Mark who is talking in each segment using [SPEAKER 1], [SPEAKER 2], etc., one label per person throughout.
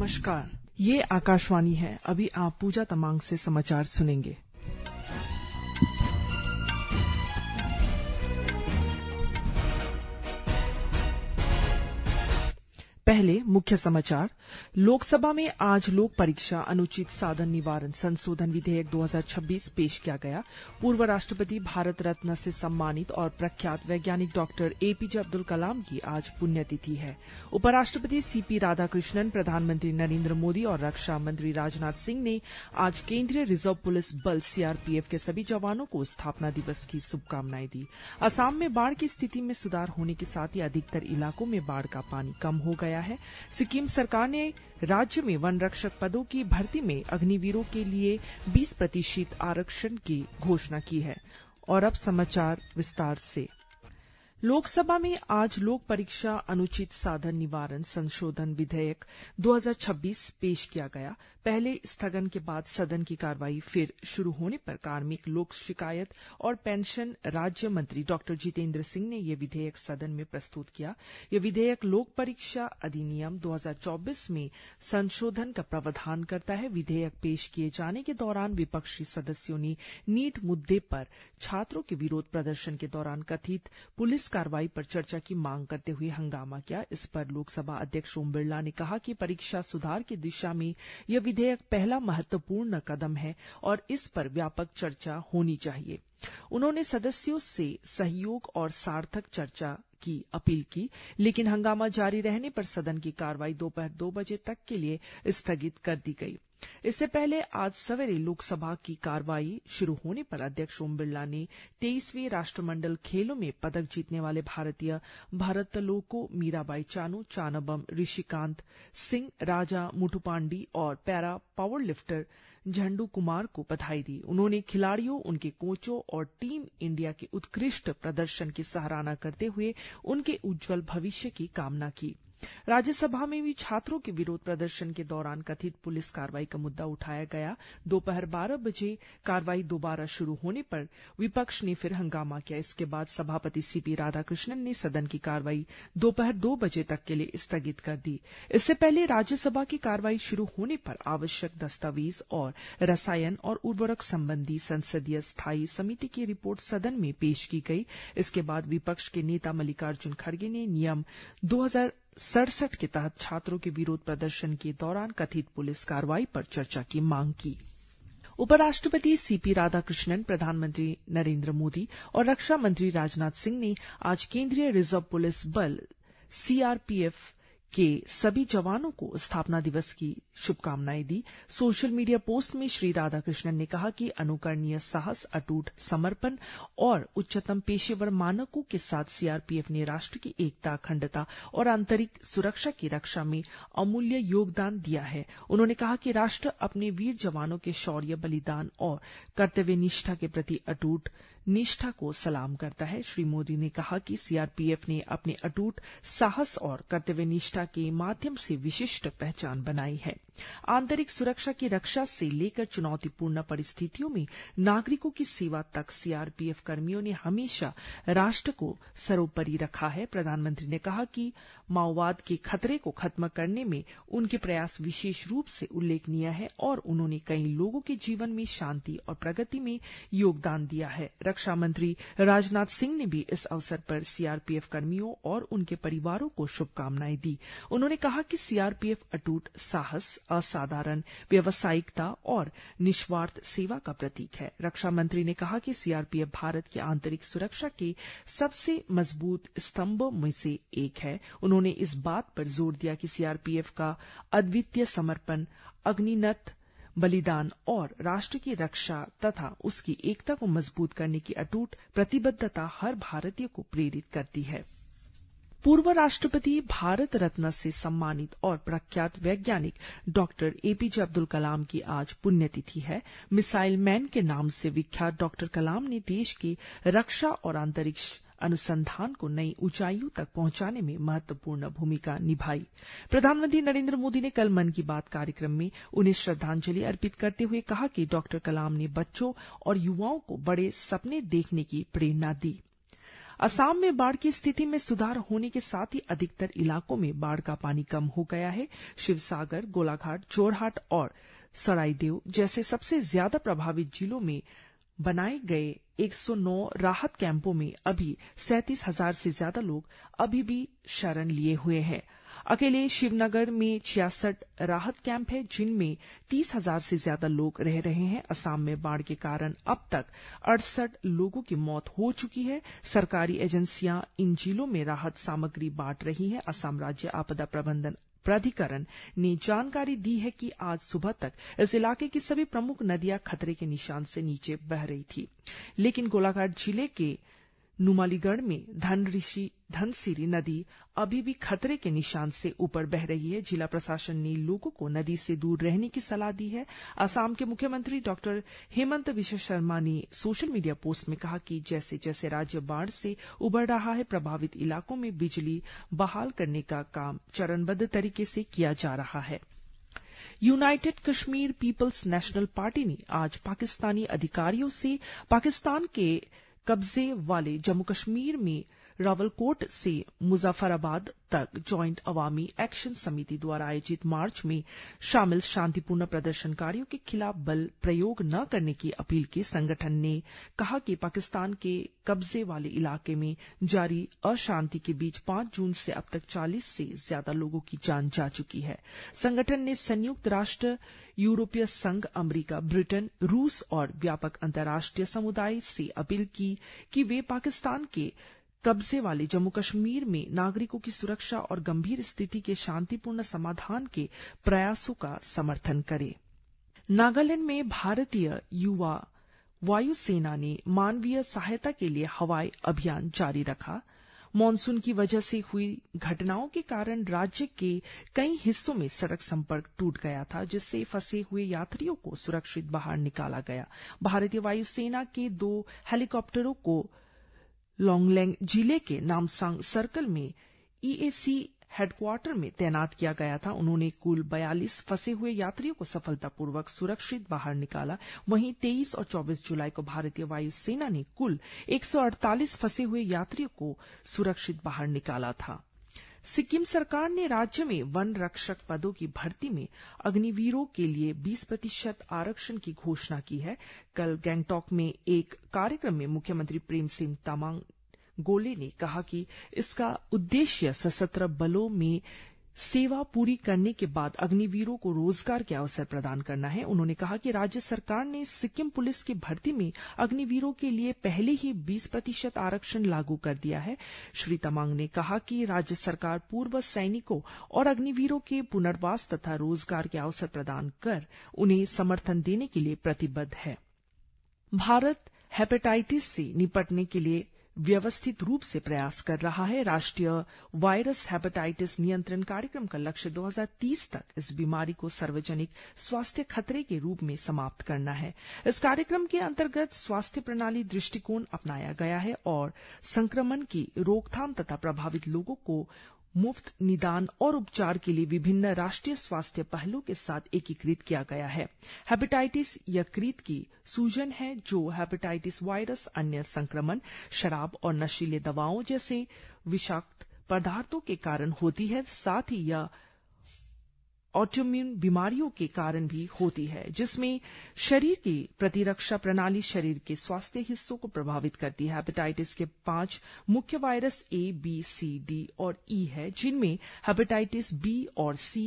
[SPEAKER 1] नमस्कार, ये आकाशवाणी है। अभी आप पूजा तमांग से समाचार सुनेंगे। पहले मुख्य समाचार। लोकसभा में आज लोक परीक्षा अनुचित साधन निवारण संशोधन विधेयक 2026 पेश किया गया। पूर्व राष्ट्रपति भारत रत्न से सम्मानित और प्रख्यात वैज्ञानिक डॉक्टर एपीजे अब्दुल कलाम की आज पुण्यतिथि है। उपराष्ट्रपति सीपी राधाकृष्णन, प्रधानमंत्री नरेंद्र मोदी और रक्षा मंत्री राजनाथ सिंह ने आज केंद्रीय रिजर्व पुलिस बल सीआरपीएफ के सभी जवानों को स्थापना दिवस की शुभकामनाएं दी। असम में बाढ़ की स्थिति में सुधार होने के साथ ही अधिकतर इलाकों में बाढ़ का पानी कम हो गया है। सिक्किम सरकार ने राज्य में वन रक्षक पदों की भर्ती में अग्निवीरों के लिए 20% आरक्षण की घोषणा की है। और अब समाचार विस्तार से। लोकसभा में आज लोक परीक्षा अनुचित साधन निवारण संशोधन विधेयक 2026 पेश किया गया। पहले स्थगन के बाद सदन की कार्रवाई फिर शुरू होने पर कार्मिक, लोक शिकायत और पेंशन राज्य मंत्री डॉक्टर जितेंद्र सिंह ने यह विधेयक सदन में प्रस्तुत किया। यह विधेयक लोक परीक्षा अधिनियम 2024 में संशोधन का प्रावधान करता है। विधेयक पेश किए जाने के दौरान विपक्षी सदस्यों ने नीट मुद्दे पर छात्रों के विरोध प्रदर्शन के दौरान कथित पुलिस कार्रवाई पर चर्चा की मांग करते हुए हंगामा किया। इस पर लोकसभा अध्यक्ष ओम बिरला ने कहा कि परीक्षा सुधार की दिशा में यह विधेयक पहला महत्वपूर्ण कदम है और इस पर व्यापक चर्चा होनी चाहिए। उन्होंने सदस्यों से सहयोग और सार्थक चर्चा की अपील की, लेकिन हंगामा जारी रहने पर सदन की कार्रवाई दोपहर 2 बजे तक के लिए स्थगित कर दी गई। इससे पहले आज सवेरे लोकसभा की कार्रवाई शुरू होने पर अध्यक्ष ओम बिरला ने 23वें राष्ट्रमंडल खेलों में पदक जीतने वाले भारतीय भारोत्तोलकों मीराबाई चानू, चानबम ऋषिकांत सिंह, राजा मुथुपांडी और पैरा पावर लिफ्टर झंडू कुमार को बधाई दी। उन्होंने खिलाड़ियों, उनके कोचों और टीम इंडिया के उत्कृष्ट प्रदर्शन की सराहना करते हुए उनके उज्जवल भविष्य की कामना की। राज्यसभा में भी छात्रों के विरोध प्रदर्शन के दौरान कथित पुलिस कार्रवाई का मुद्दा उठाया गया। दोपहर 12 बजे कार्रवाई दोबारा शुरू होने पर विपक्ष ने फिर हंगामा किया। इसके बाद सभापति सीपी राधाकृष्णन ने सदन की कार्रवाई दोपहर 2 बजे तक के लिए स्थगित कर दी। इससे पहले राज्यसभा की कार्रवाई शुरू होने पर आवश्यक दस्तावेज और रसायन और उर्वरक संबंधी संसदीय स्थायी समिति की रिपोर्ट सदन में पेश की गई। इसके बाद विपक्ष के नेता मल्लिकार्जुन खड़गे ने नियम 2067 के तहत छात्रों के विरोध प्रदर्शन के दौरान कथित पुलिस कार्रवाई पर चर्चा की मांग की। उपराष्ट्रपति सीपी राधाकृष्णन, प्रधानमंत्री नरेंद्र मोदी और रक्षा मंत्री राजनाथ सिंह ने आज केंद्रीय रिजर्व पुलिस बल सीआरपीएफ के सभी जवानों को स्थापना दिवस की शुभकामनाएं दी। सोशल मीडिया पोस्ट में श्री राधाकृष्णन ने कहा कि अनुकरणीय साहस, अटूट समर्पण और उच्चतम पेशेवर मानकों के साथ सीआरपीएफ ने राष्ट्र की एकता, अखंडता और आंतरिक सुरक्षा की रक्षा में अमूल्य योगदान दिया है। उन्होंने कहा कि राष्ट्र अपने वीर जवानों के शौर्य, बलिदान और कर्तव्य निष्ठा के प्रति अटूट निष्ठा को सलाम करता है। श्री मोदी ने कहा कि सीआरपीएफ ने अपने अटूट साहस और कर्तव्य निष्ठा के माध्यम से विशिष्ट पहचान बनाई है। आंतरिक सुरक्षा की रक्षा से लेकर चुनौतीपूर्ण परिस्थितियों में नागरिकों की सेवा तक सीआरपीएफ कर्मियों ने हमेशा राष्ट्र को सर्वोपरि रखा है। प्रधानमंत्री ने कहा कि माओवाद के खतरे को खत्म करने में उनके प्रयास विशेष रूप से उल्लेखनीय है और उन्होंने कई लोगों के जीवन में शांति और प्रगति में योगदान दिया है। रक्षा मंत्री राजनाथ सिंह ने भी इस अवसर पर सीआरपीएफ कर्मियों और उनके परिवारों को शुभकामनाएं दी। उन्होंने कहा कि सीआरपीएफ अटूट साहस, असाधारण व्यावसायिकता और निस्वार्थ सेवा का प्रतीक है। रक्षा मंत्री ने कहा कि सीआरपीएफ भारत की आंतरिक सुरक्षा के सबसे मजबूत स्तंभों में से एक है। उन्होंने इस बात पर जोर दिया कि सीआरपीएफ का अद्वितीय समर्पण, अग्निनत बलिदान और राष्ट्र की रक्षा तथा उसकी एकता को मजबूत करने की अटूट प्रतिबद्धता हर भारतीय को प्रेरित करती है। पूर्व राष्ट्रपति भारत रत्न से सम्मानित और प्रख्यात वैज्ञानिक डॉक्टर एपीजे अब्दुल कलाम की आज पुण्यतिथि है। मिसाइल मैन के नाम से विख्यात डॉक्टर कलाम ने देश की रक्षा और अंतरिक्ष अनुसंधान को नई ऊंचाइयों तक पहुंचाने में महत्वपूर्ण भूमिका निभाई। प्रधानमंत्री नरेंद्र मोदी ने कल मन की बात कार्यक्रम में उन्हें श्रद्धांजलि अर्पित करते हुए कहा कि डॉक्टर कलाम ने बच्चों और युवाओं को बड़े सपने देखने की प्रेरणा दी। असम में बाढ़ की स्थिति में सुधार होने के साथ ही अधिकतर इलाकों में बाढ़ का पानी कम हो गया है। शिवसागर, गोलाघाट, जोरहाट और सराईदेव जैसे सबसे ज्यादा प्रभावित जिलों में बनाए गए 109 राहत कैंपों में अभी 37,000 से ज्यादा लोग अभी भी शरण लिए हुए हैं। अकेले शिवनगर में 66 राहत कैंप है, जिनमें 30,000 से ज्यादा लोग रह रहे हैं। असम में बाढ़ के कारण अब तक 68 लोगों की मौत हो चुकी है। सरकारी एजेंसियां इन जिलों में राहत सामग्री बांट रही हैं। असम राज्य आपदा प्रबंधन प्राधिकरण ने जानकारी दी है कि आज सुबह तक इस इलाके की सभी प्रमुख नदियां खतरे के निशान से नीचे बह रही थी, लेकिन गोलाघाट जिले के नुमालीगढ़ में धनसिरी नदी अभी भी खतरे के निशान से ऊपर बह रही है। जिला प्रशासन ने लोगों को नदी से दूर रहने की सलाह दी है। असम के मुख्यमंत्री डॉक्टर हेमंत बिश्व शर्मा ने सोशल मीडिया पोस्ट में कहा कि जैसे जैसे राज्य बाढ़ से उबर रहा है, प्रभावित इलाकों में बिजली बहाल करने का काम चरणबद्ध तरीके से किया जा रहा है। United Kashmir People's National Party ने आज पाकिस्तानी अधिकारियों से पाकिस्तान के कब्जे वाले जम्मू कश्मीर में रावलकोट से मुजफ्फराबाद तक ज्वाइंट अवामी एक्शन समिति द्वारा आयोजित मार्च में शामिल शांतिपूर्ण प्रदर्शनकारियों के खिलाफ बल प्रयोग न करने की अपील की। संगठन ने कहा कि पाकिस्तान के कब्जे वाले इलाके में जारी अशांति के बीच 5 जून से अब तक 40 से ज्यादा लोगों की जान जा चुकी है। संगठन ने संयुक्त राष्ट्र, यूरोपीय संघ, अमेरिका, ब्रिटेन, रूस और व्यापक अंतर्राष्ट्रीय समुदाय से अपील की कि वे पाकिस्तान के कब्जे वाले जम्मू कश्मीर में नागरिकों की सुरक्षा और गंभीर स्थिति के शांतिपूर्ण समाधान के प्रयासों का समर्थन करें। नागालैंड में भारतीय युवा वायुसेना ने मानवीय सहायता के लिए हवाई अभियान जारी रखा। मानसून की वजह से हुई घटनाओं के कारण राज्य के कई हिस्सों में सड़क संपर्क टूट गया था, जिससे फंसे हुए यात्रियों को सुरक्षित बाहर निकाला गया। भारतीय वायुसेना के 2 हेलीकॉप्टरों को लोंगलेंग जिले के नामसांग सर्कल में ईएसी हेडक्वार्टर में तैनात किया गया था। उन्होंने कुल 42 फंसे हुए यात्रियों को सफलतापूर्वक सुरक्षित बाहर निकाला। वहीं 23 और 24 जुलाई को भारतीय वायुसेना ने कुल 148 फंसे हुए यात्रियों को सुरक्षित बाहर निकाला था। सिक्किम सरकार ने राज्य में वन रक्षक पदों की भर्ती में अग्निवीरों के लिए 20% आरक्षण की घोषणा की है। कल गैंगटॉक में एक कार्यक्रम में मुख्यमंत्री प्रेम सिंह तमांग गोले ने कहा कि इसका उद्देश्य सशस्त्र बलों में सेवा पूरी करने के बाद अग्निवीरों को रोजगार के अवसर प्रदान करना है। उन्होंने कहा कि राज्य सरकार ने सिक्किम पुलिस की भर्ती में अग्निवीरों के लिए पहले ही 20% आरक्षण लागू कर दिया है। श्री तमांग ने कहा कि राज्य सरकार पूर्व सैनिकों और अग्निवीरों के पुनर्वास तथा रोजगार के अवसर प्रदान कर उन्हें समर्थन देने के लिए प्रतिबद्ध है। भारत हेपेटाइटिस से निपटने के लिए व्यवस्थित रूप से प्रयास कर रहा है। राष्ट्रीय वायरस हेपेटाइटिस नियंत्रण कार्यक्रम का लक्ष्य 2030 तक इस बीमारी को सार्वजनिक स्वास्थ्य खतरे के रूप में समाप्त करना है। इस कार्यक्रम के अंतर्गत स्वास्थ्य प्रणाली दृष्टिकोण अपनाया गया है और संक्रमण की रोकथाम तथा प्रभावित लोगों को मुफ्त निदान और उपचार के लिए विभिन्न राष्ट्रीय स्वास्थ्य पहलों के साथ एकीकृत किया गया है। हेपेटाइटिस यकृत की सूजन है, जो हेपेटाइटिस वायरस, अन्य संक्रमण, शराब और नशीले दवाओं जैसे विषाक्त पदार्थों के कारण होती है। साथ ही यह ऑटोइम्यून बीमारियों के कारण भी होती है, जिसमें शरीर की प्रतिरक्षा प्रणाली शरीर के स्वास्थ्य हिस्सों को प्रभावित करती है। हेपेटाइटिस के 5 मुख्य virus A, B, C, D और E है, जिनमें हेपेटाइटिस B और C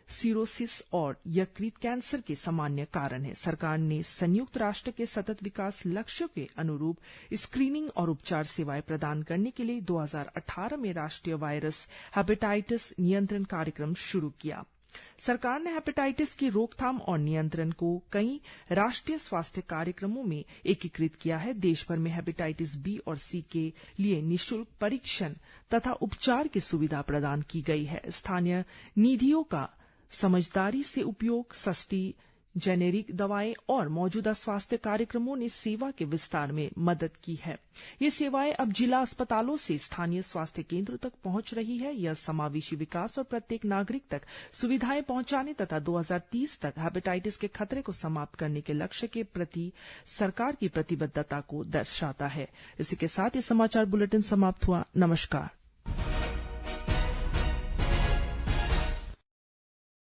[SPEAKER 1] सिरोसिस और यकृत कैंसर के सामान्य कारण है। सरकार ने संयुक्त राष्ट्र के सतत विकास लक्ष्यों के अनुरूप स्क्रीनिंग और उपचार सेवाएं प्रदान करने के लिए 2018 में राष्ट्रीय वायरस हेपेटाइटिस नियंत्रण कार्यक्रम शुरू किया। सरकार ने हेपेटाइटिस की रोकथाम और नियंत्रण को कई राष्ट्रीय स्वास्थ्य कार्यक्रमों में एकीकृत किया है। देश भर में हेपेटाइटिस B और C के लिए निःशुल्क परीक्षण तथा उपचार की सुविधा प्रदान की गई है। स्थानीय निधियों का समझदारी से उपयोग, सस्ती जेनेरिक दवाएं और मौजूदा स्वास्थ्य कार्यक्रमों ने सेवा के विस्तार में मदद की है। ये सेवाएं अब जिला अस्पतालों से स्थानीय स्वास्थ्य केंद्रों तक पहुंच रही है। यह समावेशी विकास और प्रत्येक नागरिक तक सुविधाएं पहुंचाने तथा 2030 तक हेपेटाइटिस के खतरे को समाप्त करने के लक्ष्य के प्रति सरकार की प्रतिबद्धता को दर्शाता है। इसी के साथ ये समाचार बुलेटिन समाप्त हुआ। नमस्कार।